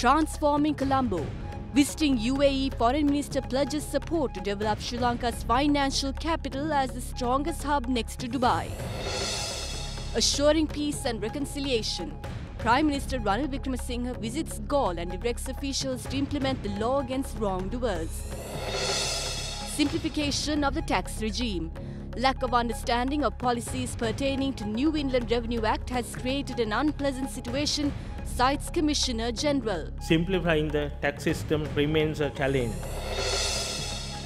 Transforming Colombo. Visiting UAE, Foreign Minister pledges support to develop Sri Lanka's financial capital as the strongest hub next to Dubai. Assuring peace and reconciliation. Prime Minister Ranil Wickremesinghe visits Galle and directs officials to implement the law against wrongdoers. Simplification of the tax regime. Lack of understanding of policies pertaining to New Inland Revenue Act has created an unpleasant situation, cites Commissioner General. Simplifying the tax system remains a challenge.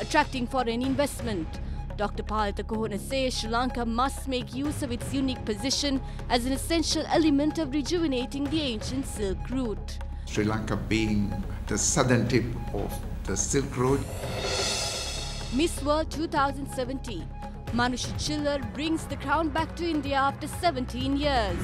Attracting foreign investment. Dr. Palita Kohona says Sri Lanka must make use of its unique position as an essential element of rejuvenating the ancient Silk Route. Sri Lanka being the southern tip of the Silk Road. Miss World 2017. Manushi Chiller brings the crown back to India after 17 years.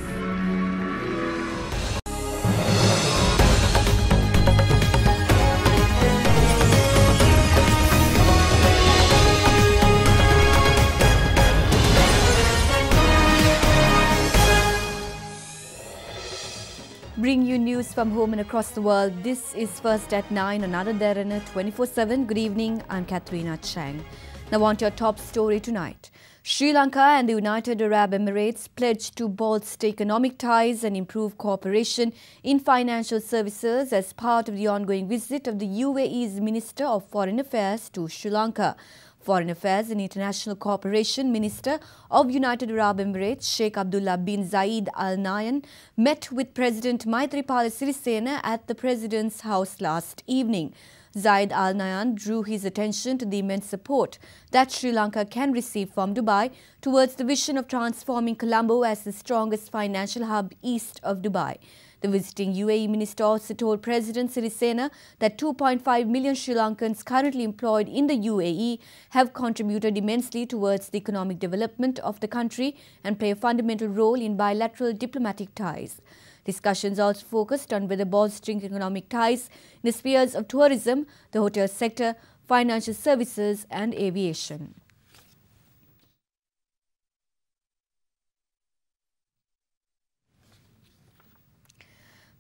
Bring you news from home and across the world. This is First at 9 on Another Derana 24/7. Good evening, I'm Katharina Chang. Now on to your top story tonight. Sri Lanka and the United Arab Emirates pledged to bolster economic ties and improve cooperation in financial services as part of the ongoing visit of the UAE's Minister of Foreign Affairs to Sri Lanka. Foreign Affairs and International Cooperation Minister of United Arab Emirates Sheikh Abdullah bin Zayed Al Nahyan met with President Maithripala Sirisena at the President's house last evening. Zayed Al Nahyan drew his attention to the immense support that Sri Lanka can receive from Dubai towards the vision of transforming Colombo as the strongest financial hub east of Dubai. The visiting UAE minister also told President Sirisena that 2.5 million Sri Lankans currently employed in the UAE have contributed immensely towards the economic development of the country and play a fundamental role in bilateral diplomatic ties. Discussions also focused on whether bolstering economic ties in the spheres of tourism, the hotel sector, financial services and aviation.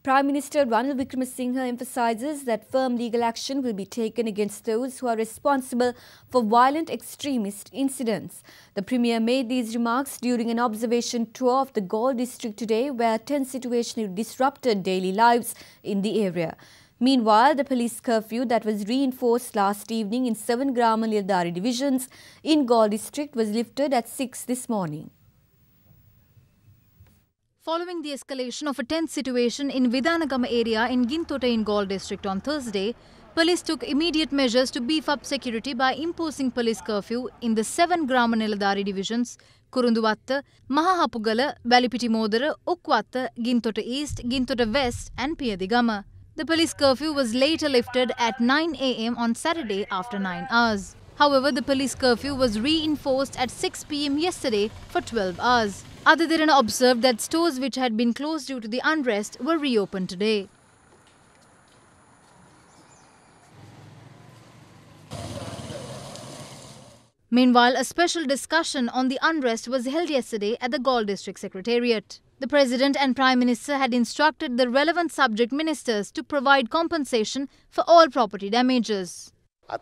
Prime Minister Ranil Wickremesinghe emphasises that firm legal action will be taken against those who are responsible for violent extremist incidents. The Premier made these remarks during an observation tour of the Galle district today, where tense situation disrupted daily lives in the area. Meanwhile, the police curfew that was reinforced last evening in 7 Grama Niladhari divisions in Galle district was lifted at 6 this morning. Following the escalation of a tense situation in Vidhanagama area in Gintote in Galle district on Thursday, police took immediate measures to beef up security by imposing police curfew in the 7 Grama Niladhari divisions Kurunduwatta, Mahahapugala, Balipiti Modara, Ukwatta, Gintote East, Gintote West and Piyadigama. The police curfew was later lifted at 9 AM on Saturday after 9 hours. However, the police curfew was reinforced at 6 PM yesterday for 12 hours. Derana observed that stores which had been closed due to the unrest were reopened today. Meanwhile, a special discussion on the unrest was held yesterday at the Galle District Secretariat. The President and Prime Minister had instructed the relevant subject ministers to provide compensation for all property damages. The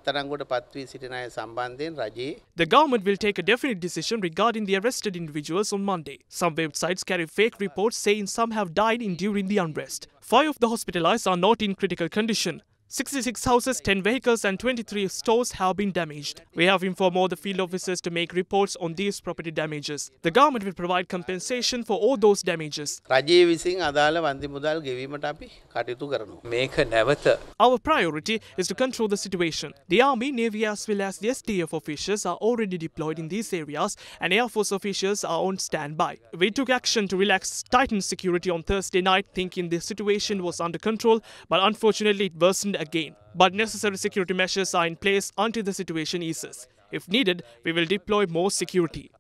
government will take a definite decision regarding the arrested individuals on Monday. Some websites carry fake reports saying some have died during the unrest. 5 of the hospitalized are not in critical condition. 66 houses, 10 vehicles and 23 stores have been damaged. We have informed all the field officers to make reports on these property damages. The government will provide compensation for all those damages. Our priority is to control the situation. The Army, Navy as well as the SDF officials are already deployed in these areas and Air Force officials are on standby. We took action to tighten security on Thursday night, thinking the situation was under control, but unfortunately it worsened again. But necessary security measures are in place until the situation eases. If needed, we will deploy more security.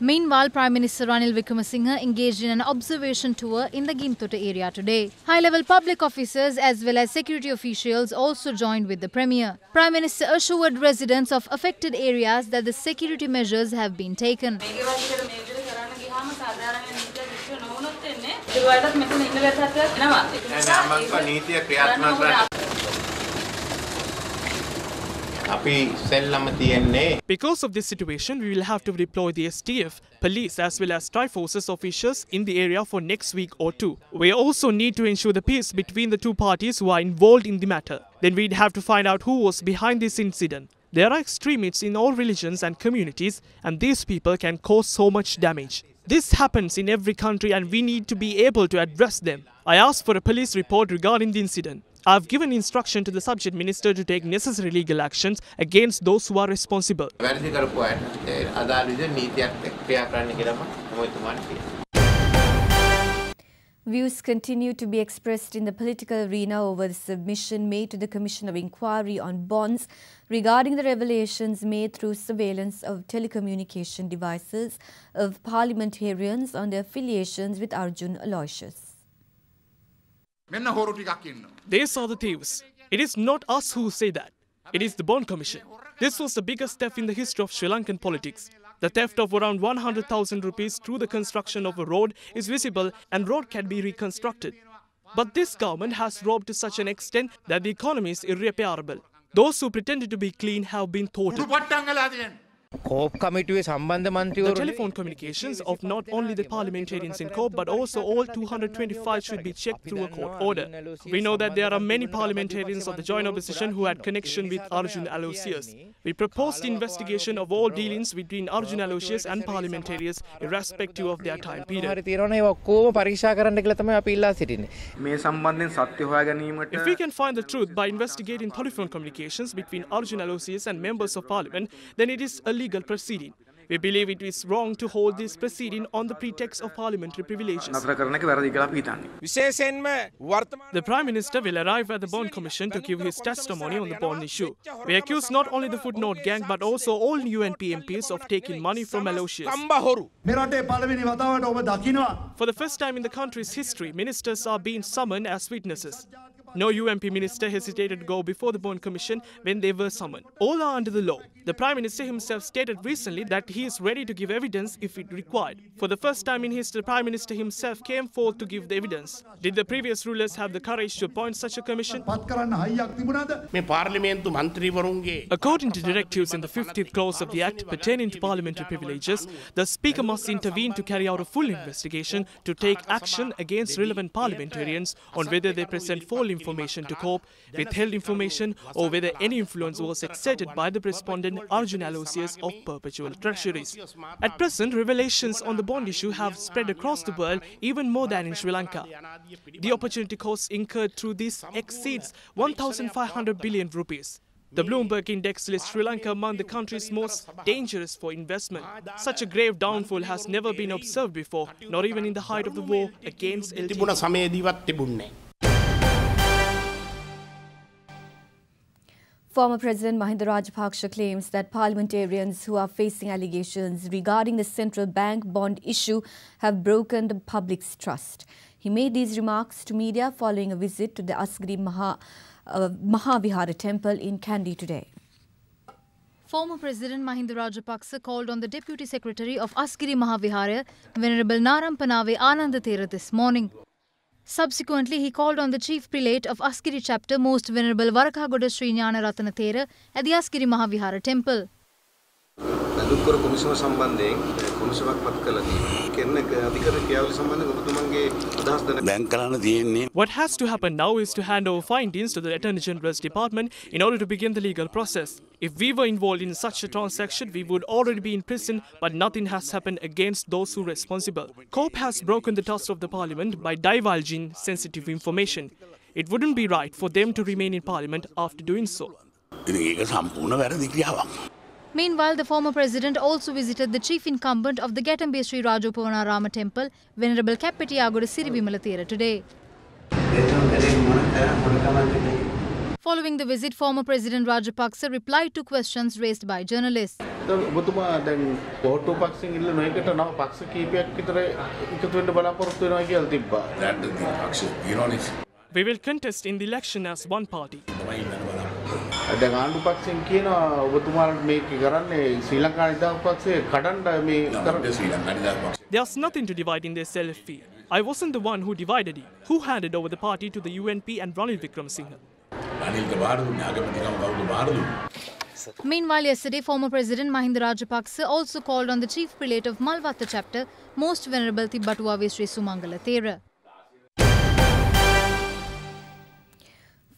Meanwhile, Prime Minister Ranil Wickremesinghe engaged in an observation tour in the Gintote area today. High-level public officers as well as security officials also joined with the Premier. Prime Minister assured residents of affected areas that the security measures have been taken. Because of this situation, we will have to deploy the STF, police as well as Triforces officials in the area for next week or two. We also need to ensure the peace between the two parties who are involved in the matter. Then we'd have to find out who was behind this incident. There are extremists in all religions and communities, and these people can cause so much damage. This happens in every country and we need to be able to address them. I asked for a police report regarding the incident. I've given instruction to the subject minister to take necessary legal actions against those who are responsible. Views continue to be expressed in the political arena over the submission made to the Commission of Inquiry on Bonds regarding the revelations made through surveillance of telecommunication devices of parliamentarians on their affiliations with Arjun Aloysius. These are the thieves. It is not us who say that. It is the Bond Commission. This was the biggest theft in the history of Sri Lankan politics. The theft of around 100,000 rupees through the construction of a road is visible and road can be reconstructed. But this government has robbed to such an extent that the economy is irreparable. Those who pretended to be clean have been thwarted. The telephone communications of not only the parliamentarians in COP but also all 225 should be checked through a court order. We know that there are many parliamentarians of the joint opposition who had connection with Arjun Aloysius. We proposed the investigation of all dealings between Arjun Aloysius and parliamentarians irrespective of their time period. If we can find the truth by investigating telephone communications between Arjun Aloysius and members of parliament, then it is a legal proceeding. We believe it is wrong to hold this proceeding on the pretext of parliamentary privileges. The Prime Minister will arrive at the Bond Commission to give his testimony on the bond issue. We accuse not only the footnote gang but also all UNP MPs of taking money from Aloysius. For the first time in the country's history, ministers are being summoned as witnesses. No UMP minister hesitated to go before the Bond Commission when they were summoned. All are under the law. The Prime Minister himself stated recently that he is ready to give evidence if it required. For the first time in history, the Prime Minister himself came forth to give the evidence. Did the previous rulers have the courage to appoint such a commission? According to directives in the 50th clause of the Act pertaining to parliamentary privileges, the Speaker must intervene to carry out a full investigation to take action against relevant parliamentarians on whether they present false information to COP, withheld information, or whether any influence was exerted by the respondent Arjun Aloysius of Perpetual Treasuries. At present, revelations on the bond issue have spread across the world even more than in Sri Lanka. The opportunity costs incurred through this exceeds 1,500 billion rupees. The Bloomberg Index lists Sri Lanka among the countries most dangerous for investment. Such a grave downfall has never been observed before, not even in the height of the war against LTT. Former President Mahinda Rajapaksa claims that parliamentarians who are facing allegations regarding the central bank bond issue have broken the public's trust. He made these remarks to media following a visit to the Asgiri Mahavihara temple in Kandy today. Former President Mahinda Rajapaksa called on the Deputy Secretary of Asgiri Mahavihara, Venerable Narampanave Anandathera, this morning. Subsequently, he called on the Chief Prelate of Asgiri Chapter, Most Venerable Varakagoda Sri Jnana Ratanathera, at the Asgiri Mahavihara temple. What has to happen now is to hand over findings to the Attorney General's Department in order to begin the legal process. If we were involved in such a transaction, we would already be in prison, but nothing has happened against those who are responsible. COP has broken the trust of the Parliament by divulging sensitive information. It wouldn't be right for them to remain in Parliament after doing so. Meanwhile, the former president also visited the chief incumbent of the Gatambe Sri Rajopavanarama temple, Venerable Kappetiyagoda Sirivimalathera, today. Following the visit, former President Rajapaksa replied to questions raised by journalists. We will contest in the election as one party. There's nothing to divide in their self-feel. I wasn't the one who divided you. Who handed over the party to the UNP and Ranil Wickremesinghe? Meanwhile, yesterday, former President Mahinda Rajapaksa also called on the chief prelate of Malvatta chapter, Most Venerable Tibbatuwa Sri Sumangala Thera.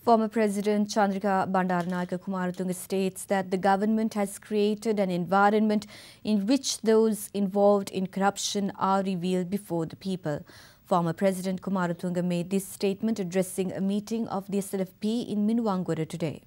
Former President Chandrika Bandaranaike Kumaratunga states that the government has created an environment in which those involved in corruption are revealed before the people. Former President Kumaratunga made this statement addressing a meeting of the SLFP in Minuwangura today.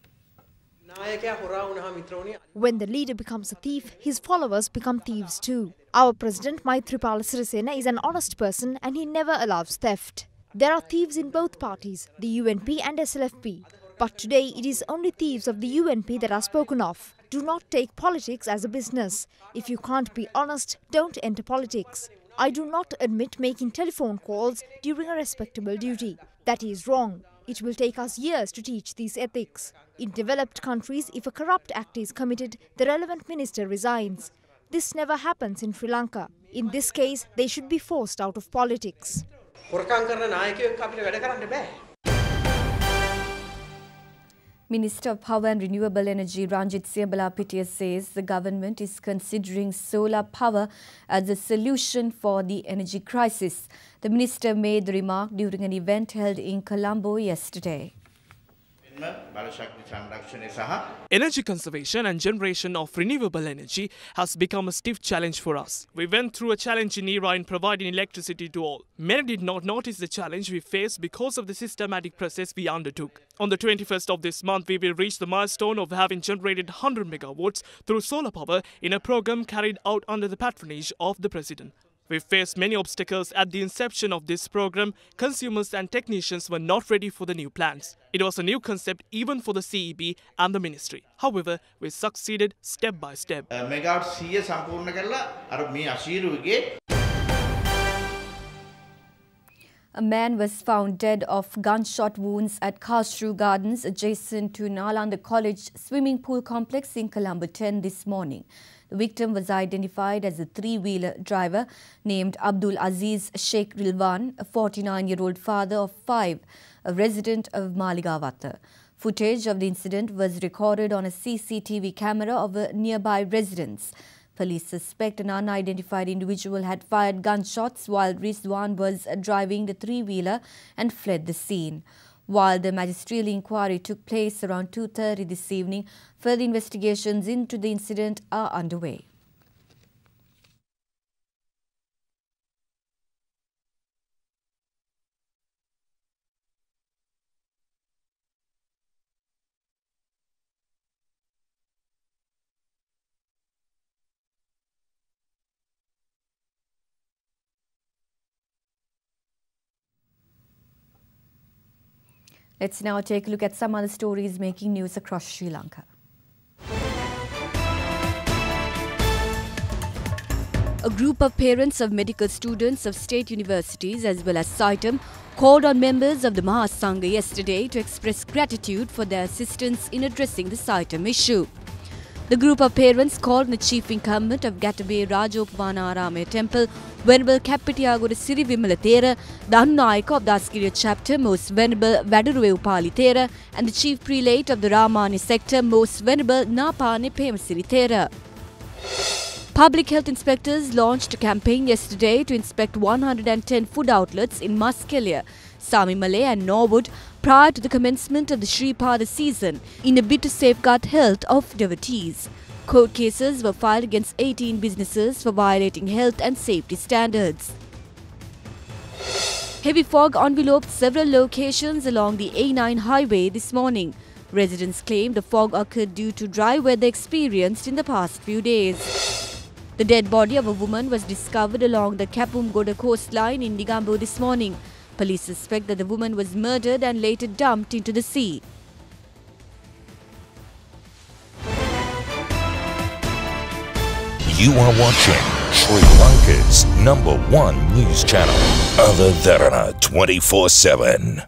When the leader becomes a thief, his followers become thieves too. Our President Maithripala Sirisena is an honest person and he never allows theft. There are thieves in both parties, the UNP and SLFP. But today it is only thieves of the UNP that are spoken of. Do not take politics as a business. If you can't be honest, don't enter politics. I do not admit making telephone calls during a respectable duty. That is wrong. It will take us years to teach these ethics. In developed countries, if a corrupt act is committed, the relevant minister resigns. This never happens in Sri Lanka. In this case, they should be forced out of politics. Minister of Power and Renewable Energy Ranjit Siambalapitiya says the government is considering solar power as a solution for the energy crisis. The minister made the remark during an event held in Colombo yesterday. Energy conservation and generation of renewable energy has become a stiff challenge for us. We went through a challenging era in providing electricity to all. Many did not notice the challenge we faced because of the systematic process we undertook. On the 21st of this month, we will reach the milestone of having generated 100 megawatts through solar power in a program carried out under the patronage of the President. We faced many obstacles at the inception of this program. Consumers and technicians were not ready for the new plans. It was a new concept even for the CEB and the ministry. However, we succeeded step by step. A man was found dead of gunshot wounds at Kashru Gardens adjacent to Nalanda College swimming pool complex in Colombo 10 this morning. The victim was identified as a three-wheeler driver named Abdul Aziz Sheikh Rilwan, a 49-year-old father of 5, a resident of Maligavatta. Footage of the incident was recorded on a CCTV camera of a nearby residence. Police suspect an unidentified individual had fired gunshots while Rizwan was driving the three-wheeler and fled the scene. While the magisterial inquiry took place around 2:30 this evening, further investigations into the incident are underway. Let's now take a look at some other stories making news across Sri Lanka. A group of parents of medical students of state universities as well as SITEM called on members of the Mahasangha yesterday to express gratitude for their assistance in addressing the SITEM issue. The group of parents called on the chief incumbent of Gatabe Rajopavanarame Temple, Venerable Kapitiagura Siri Vimala Thera, the Anunayaka of the Askiriya chapter, Most Venerable Vadaruwe Upali Thera, and the chief prelate of the Ramani sector, Most Venerable Napane Pemasiri Thera. Public health inspectors launched a campaign yesterday to inspect 110 food outlets in Muskelia, Samimale and Norwood prior to the commencement of the Sripada season in a bid to safeguard health of devotees. Court cases were filed against 18 businesses for violating health and safety standards. Heavy fog enveloped several locations along the A9 highway this morning. Residents claim the fog occurred due to dry weather experienced in the past few days. The dead body of a woman was discovered along the Kapumgoda coastline in Negombo this morning. Police suspect that the woman was murdered and later dumped into the sea. You are watching Sri Lanka's #1 news channel, Derana 24/7.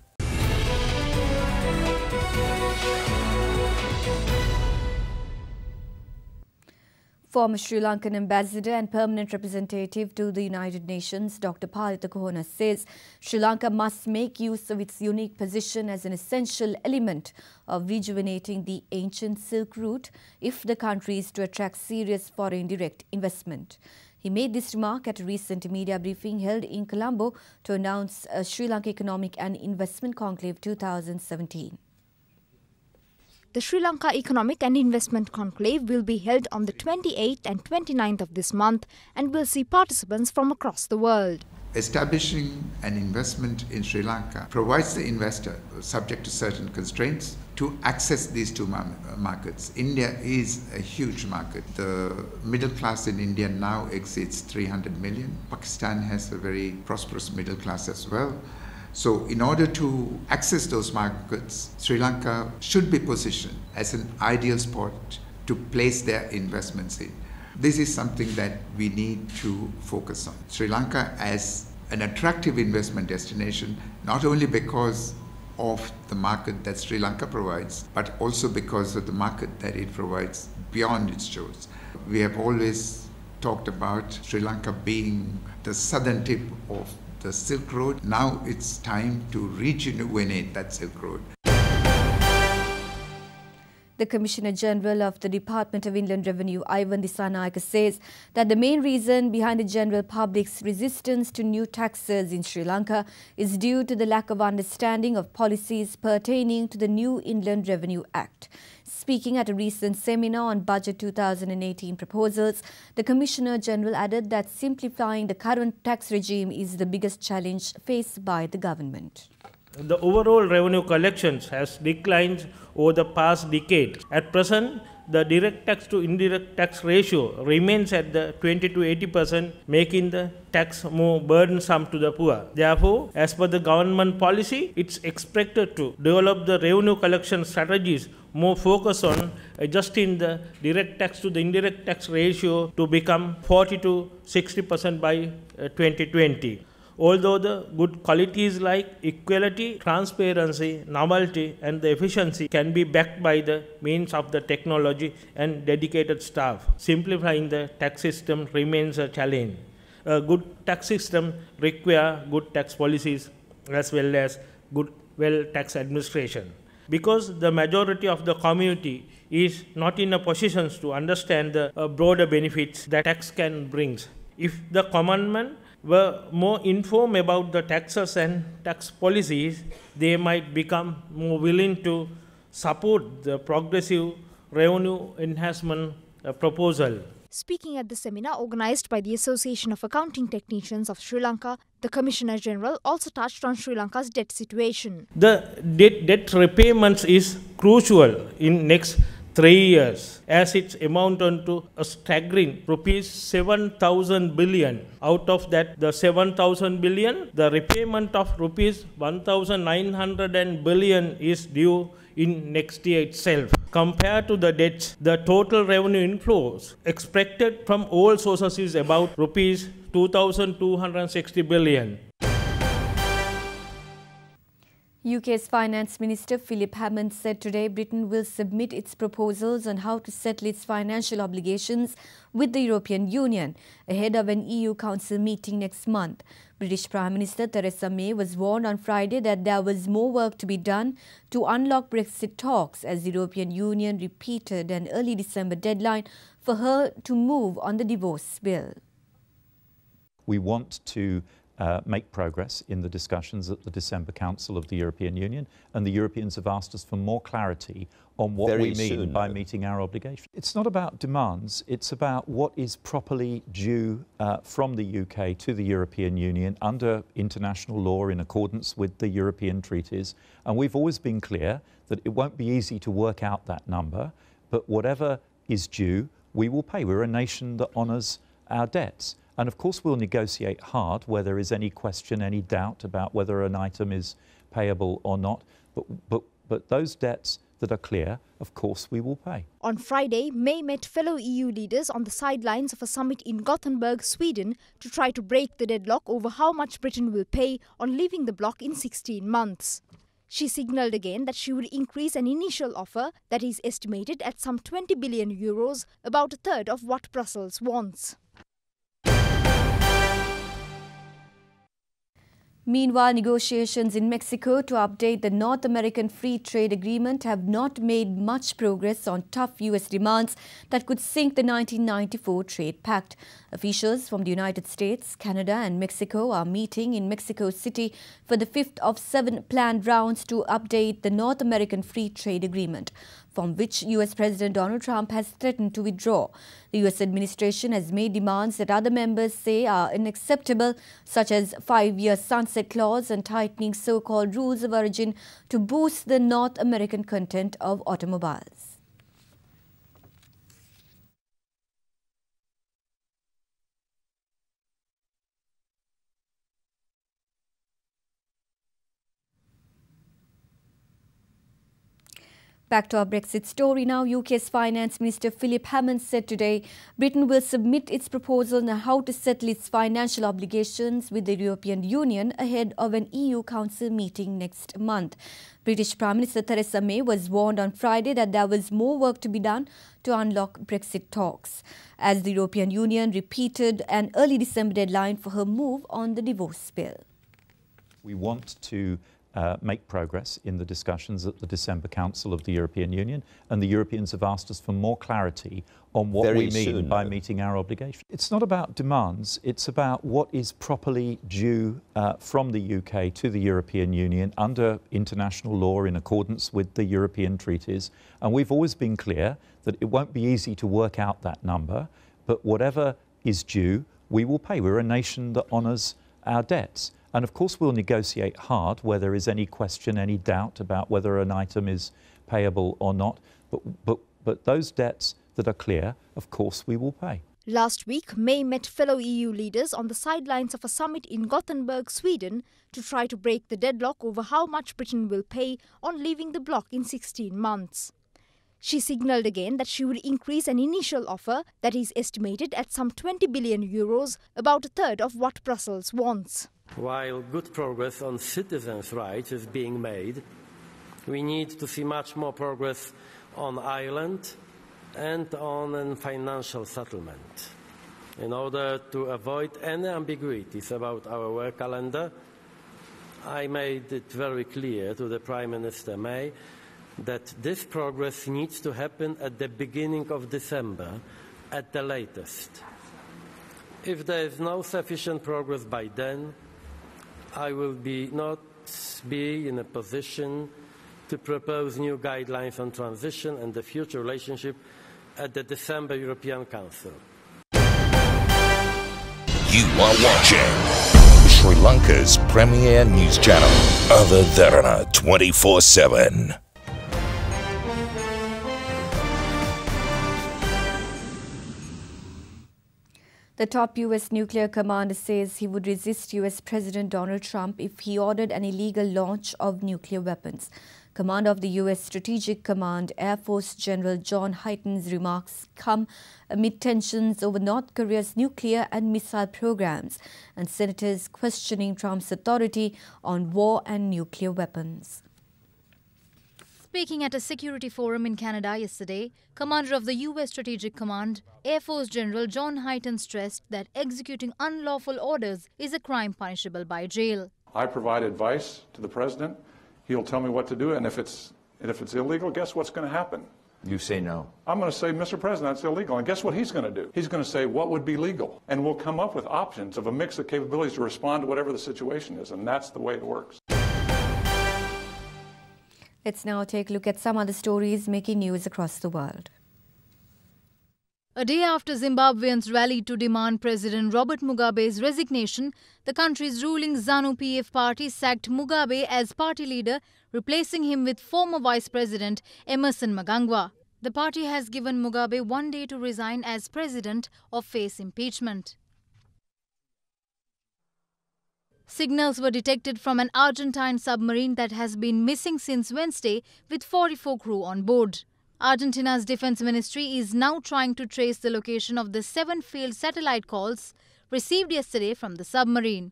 Former Sri Lankan ambassador and permanent representative to the United Nations, Dr. Palitha Kohona, says Sri Lanka must make use of its unique position as an essential element of rejuvenating the ancient Silk Route if the country is to attract serious foreign direct investment. He made this remark at a recent media briefing held in Colombo to announce a Sri Lanka Economic and Investment Conclave 2017. The Sri Lanka Economic and Investment Conclave will be held on the 28th and 29th of this month and will see participants from across the world. Establishing an investment in Sri Lanka provides the investor, subject to certain constraints, to access these two markets. India is a huge market. The middle class in India now exceeds 300 million. Pakistan has a very prosperous middle class as well. So in order to access those markets, Sri Lanka should be positioned as an ideal spot to place their investments in. This is something that we need to focus on. Sri Lanka as an attractive investment destination, not only because of the market that Sri Lanka provides, but also because of the market that it provides beyond its shores. We have always talked about Sri Lanka being the southern tip of the Silk Road. Now it's time to rejuvenate that Silk Road. The Commissioner General of the Department of Inland Revenue, Ivan Dissanayake, says that the main reason behind the general public's resistance to new taxes in Sri Lanka is due to the lack of understanding of policies pertaining to the new Inland Revenue Act. Speaking at a recent seminar on Budget 2018 proposals, the Commissioner General added that simplifying the current tax regime is the biggest challenge faced by the government. The overall revenue collections has declined over the past decade. At present, the direct tax to indirect tax ratio remains at the 20 to 80%, making the tax more burdensome to the poor. Therefore, as per the government policy, it's expected to develop the revenue collection strategies more focused on adjusting the direct tax to the indirect tax ratio to become 40 to 60% by 2020. Although the good qualities like equality, transparency, novelty and the efficiency can be backed by the means of the technology and dedicated staff, simplifying the tax system remains a challenge. A good tax system requires good tax policies as well as good tax administration. Because the majority of the community is not in a position to understand the broader benefits that tax can bring. If the common man were more informed about the taxes and tax policies, they might become more willing to support the progressive revenue enhancement proposal. Speaking at the seminar organized by the Association of Accounting Technicians of Sri Lanka, the Commissioner General also touched on Sri Lanka's debt situation. The debt repayments is crucial in next 3 years, as it's amounted to a staggering rupees 7,000 billion. Out of that, the 7,000 billion, the repayment of rupees 1,900 billion is due in next year itself. Compared to the debts, the total revenue inflows expected from all sources is about rupees 2,260 billion. UK's Finance Minister Philip Hammond said today Britain will submit its proposals on how to settle its financial obligations with the European Union ahead of an EU Council meeting next month. British Prime Minister Theresa May was warned on Friday that there was more work to be done to unlock Brexit talks as the European Union repeated an early December deadline for her to move on the divorce bill. We want to make progress in the discussions at the December Council of the European Union, and the Europeans have asked us for more clarity on what we mean by meeting our obligation. It's not about demands, it's about what is properly due from the UK to the European Union under international law in accordance with the European treaties, and we've always been clear that it won't be easy to work out that number, but whatever is due, we will pay. We're a nation that honours our debts. And of course we'll negotiate hard where there is any question, any doubt about whether an item is payable or not. But those debts that are clear, of course we will pay. On Friday, May met fellow EU leaders on the sidelines of a summit in Gothenburg, Sweden, to try to break the deadlock over how much Britain will pay on leaving the bloc in 16 months. She signalled again that she would increase an initial offer that is estimated at some 20 billion euros, about a third of what Brussels wants. Meanwhile, negotiations in Mexico to update the North American Free Trade Agreement have not made much progress on tough U.S. demands that could sink the 1994 trade pact. Officials from the United States, Canada and Mexico are meeting in Mexico City for the fifth of 7 planned rounds to update the North American Free Trade Agreement, from which U.S. President Donald Trump has threatened to withdraw. The U.S. administration has made demands that other members say are unacceptable, such as 5-year sunset clause and tightening so-called rules of origin to boost the North American content of automobiles. Back to our Brexit story now. UK's Finance Minister Philip Hammond said today Britain will submit its proposal on how to settle its financial obligations with the European Union ahead of an EU Council meeting next month. British Prime Minister Theresa May was warned on Friday that there was more work to be done to unlock Brexit talks, as the European Union repeated an early December deadline for her move on the divorce bill. We want to make progress in the discussions at the December Council of the European Union, and the Europeans have asked us for more clarity on what we mean by meeting our obligation. It's not about demands, it's about what is properly due from the UK to the European Union under international law in accordance with the European treaties, and we've always been clear that it won't be easy to work out that number, but whatever is due, we will pay. We're a nation that honours our debts. And of course we'll negotiate hard where there is any question, any doubt about whether an item is payable or not. But those debts that are clear, of course we will pay. Last week, May met fellow EU leaders on the sidelines of a summit in Gothenburg, Sweden, to try to break the deadlock over how much Britain will pay on leaving the bloc in 16 months. She signalled again that she would increase an initial offer that is estimated at some 20 billion euros, about a third of what Brussels wants. While good progress on citizens' rights is being made, we need to see much more progress on Ireland and on a financial settlement. In order to avoid any ambiguities about our work calendar, I made it very clear to the Prime Minister May that this progress needs to happen at the beginning of December at the latest. If there is no sufficient progress by then, I will not be in a position to propose new guidelines on transition and the future relationship at the December European Council. You are watching Sri Lanka's premier news channel, Other Derana 24/7. The top U.S. nuclear commander says he would resist U.S. President Donald Trump if he ordered an illegal launch of nuclear weapons. Commander of the U.S. Strategic Command, Air Force General John Hyten's remarks come amid tensions over North Korea's nuclear and missile programs and senators questioning Trump's authority on war and nuclear weapons. Speaking at a security forum in Canada yesterday, Commander of the U.S. Strategic Command, Air Force General John Hyten stressed that executing unlawful orders is a crime punishable by jail. I provide advice to the President. He'll tell me what to do, and if it's illegal, guess what's going to happen? You say no. I'm going to say, Mr. President, that's illegal. And guess what he's going to do? He's going to say, what would be legal? And we'll come up with options of a mix of capabilities to respond to whatever the situation is, and that's the way it works. Let's now take a look at some other stories making news across the world. A day after Zimbabweans rallied to demand President Robert Mugabe's resignation, the country's ruling ZANU-PF party sacked Mugabe as party leader, replacing him with former Vice President Emmerson Mnangagwa. The party has given Mugabe 1 day to resign as president or face impeachment. Signals were detected from an Argentine submarine that has been missing since Wednesday with 44 crew on board. Argentina's defense ministry is now trying to trace the location of the 7 failed satellite calls received yesterday from the submarine.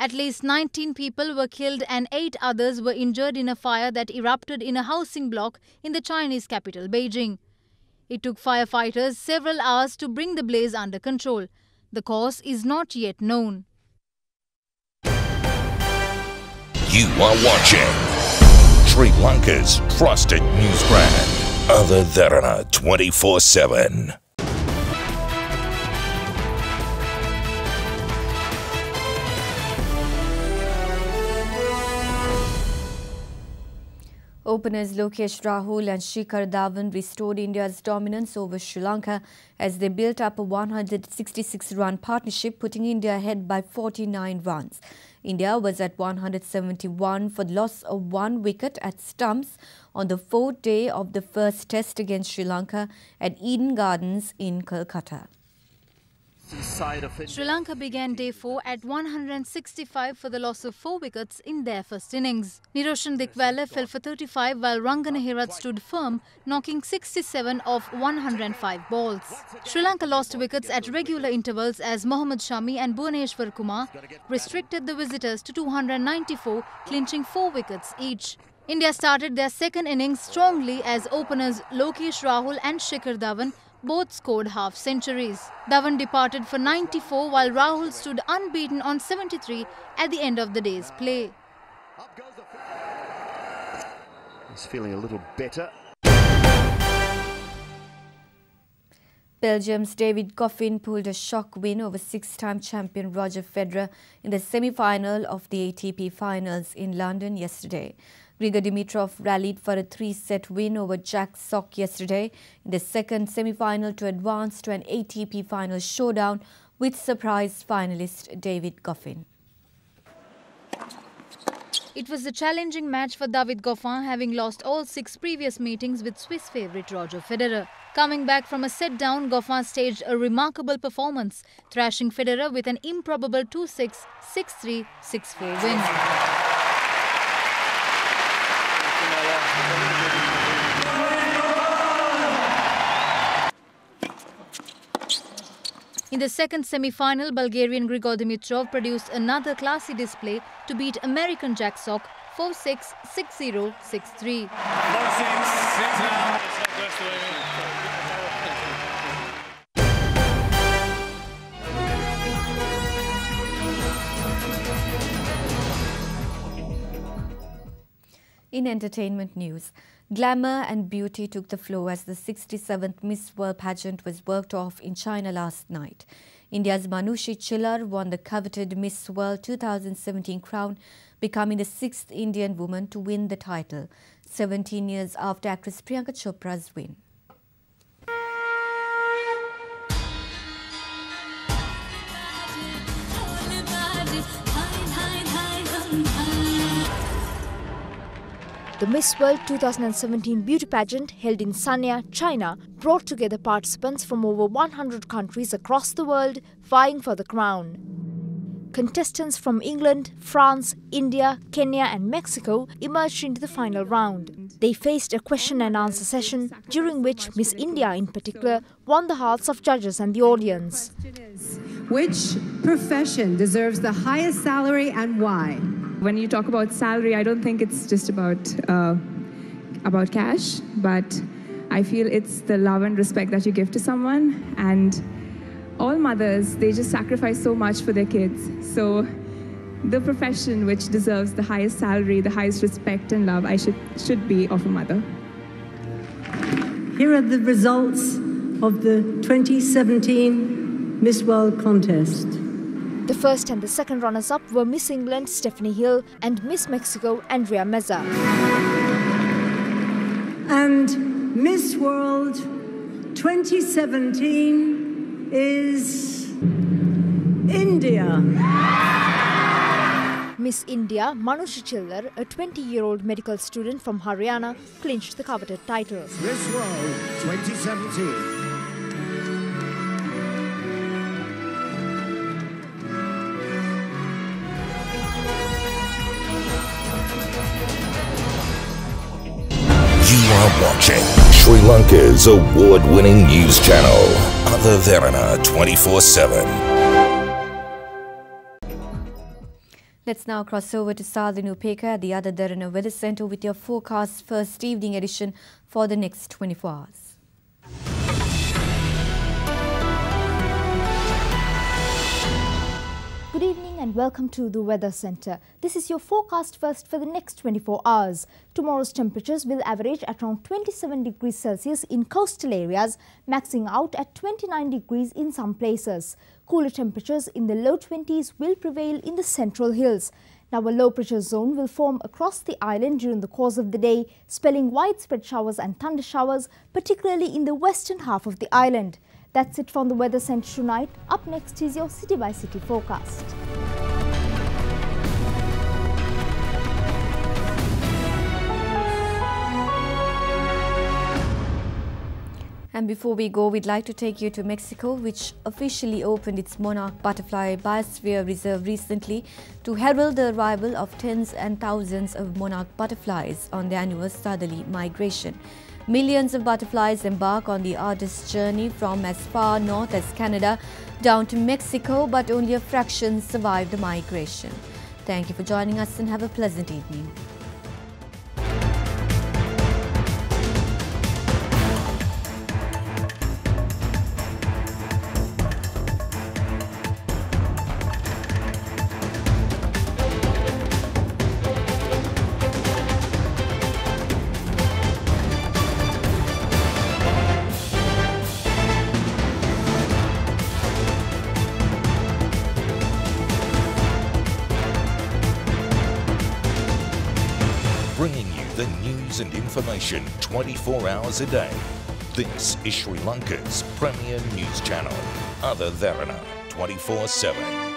At least 19 people were killed and 8 others were injured in a fire that erupted in a housing block in the Chinese capital, Beijing. It took firefighters several hours to bring the blaze under control. The cause is not yet known. You are watching Sri Lanka's trusted news brand, Other Derana 24/7. Openers Lokesh Rahul and Shikhar Dhawan restored India's dominance over Sri Lanka as they built up a 166-run partnership, putting India ahead by 49 runs. India was at 171 for the loss of 1 wicket at stumps on the 4th day of the first test against Sri Lanka at Eden Gardens in Kolkata. Sri Lanka began day 4 at 165 for the loss of 4 wickets in their first innings. Niroshan Dikwala fell for 35 while Rangana Herath stood firm, knocking 67 off 105 balls. Sri Lanka lost wickets at regular intervals as Mohammad Shami and Bhuvaneshwar Kumar restricted the visitors to 294, clinching 4 wickets each. India started their second innings strongly as openers Lokesh Rahul and Shikhar Dhawan both scored half-centuries. Dhawan departed for 94 while Rahul stood unbeaten on 73 at the end of the day's play. He's feeling a little better. Belgium's David Goffin pulled a shock win over 6-time champion Roger Federer in the semi-final of the ATP Finals in London yesterday. Grigor Dimitrov rallied for a 3-set win over Jack Sock yesterday in the second semi-final to advance to an ATP Finals showdown with surprise finalist David Goffin. It was a challenging match for David Goffin, having lost all 6 previous meetings with Swiss favourite Roger Federer. Coming back from a set-down, Goffin staged a remarkable performance, thrashing Federer with an improbable 2-6, 6-3, 6-4 win. In the second semi-final, Bulgarian Grigor Dimitrov produced another classy display to beat American Jack Sock 4-6, 6-0, 6-3. In entertainment news, glamour and beauty took the floor as the 67th Miss World pageant was worked off in China last night. India's Manushi Chillar won the coveted Miss World 2017 crown, becoming the 6th Indian woman to win the title, 17 years after actress Priyanka Chopra's win. The Miss World 2017 beauty pageant held in Sanya, China, brought together participants from over 100 countries across the world vying for the crown. Contestants from England, France, India, Kenya and Mexico emerged into the final round. They faced a question and answer session during which Miss India in particular won the hearts of judges and the audience. Which profession deserves the highest salary and why? When you talk about salary, I don't think it's just about cash, but I feel it's the love and respect that you give to someone. And all mothers, they just sacrifice so much for their kids. So the profession which deserves the highest salary, the highest respect and love, should be of a mother. Here are the results of the 2017 Miss World contest. The first and the second runners-up were Miss England Stephanie Hill and Miss Mexico Andrea Meza. And Miss World 2017 is India. Miss India Manushi Chillar, a 20-year-old medical student from Haryana, clinched the coveted title. Miss World 2017. You are watching Sri Lanka's award-winning news channel, Other Derana 24/7. Let's now cross over to Salinu Peka at the other Derana Weather Centre with your forecast first evening edition for the next 24 hours. Good evening and welcome to the Weather Centre. This is your forecast first for the next 24 hours. Tomorrow's temperatures will average at around 27 degrees Celsius in coastal areas, maxing out at 29 degrees in some places. Cooler temperatures in the low 20s will prevail in the central hills. Now a low pressure zone will form across the island during the course of the day, spelling widespread showers and thunder showers, particularly in the western half of the island. That's it from the Weather Centre tonight. Up next is your City by City forecast. And before we go, we'd like to take you to Mexico, which officially opened its monarch butterfly biosphere reserve recently to herald the arrival of tens and thousands of monarch butterflies on their annual southerly migration. Millions of butterflies embark on the arduous journey from as far north as Canada down to Mexico, but only a fraction survive the migration. Thank you for joining us and have a pleasant evening. Bringing you the news and information 24 hours a day. This is Sri Lanka's premier news channel, Other Derana 24/7.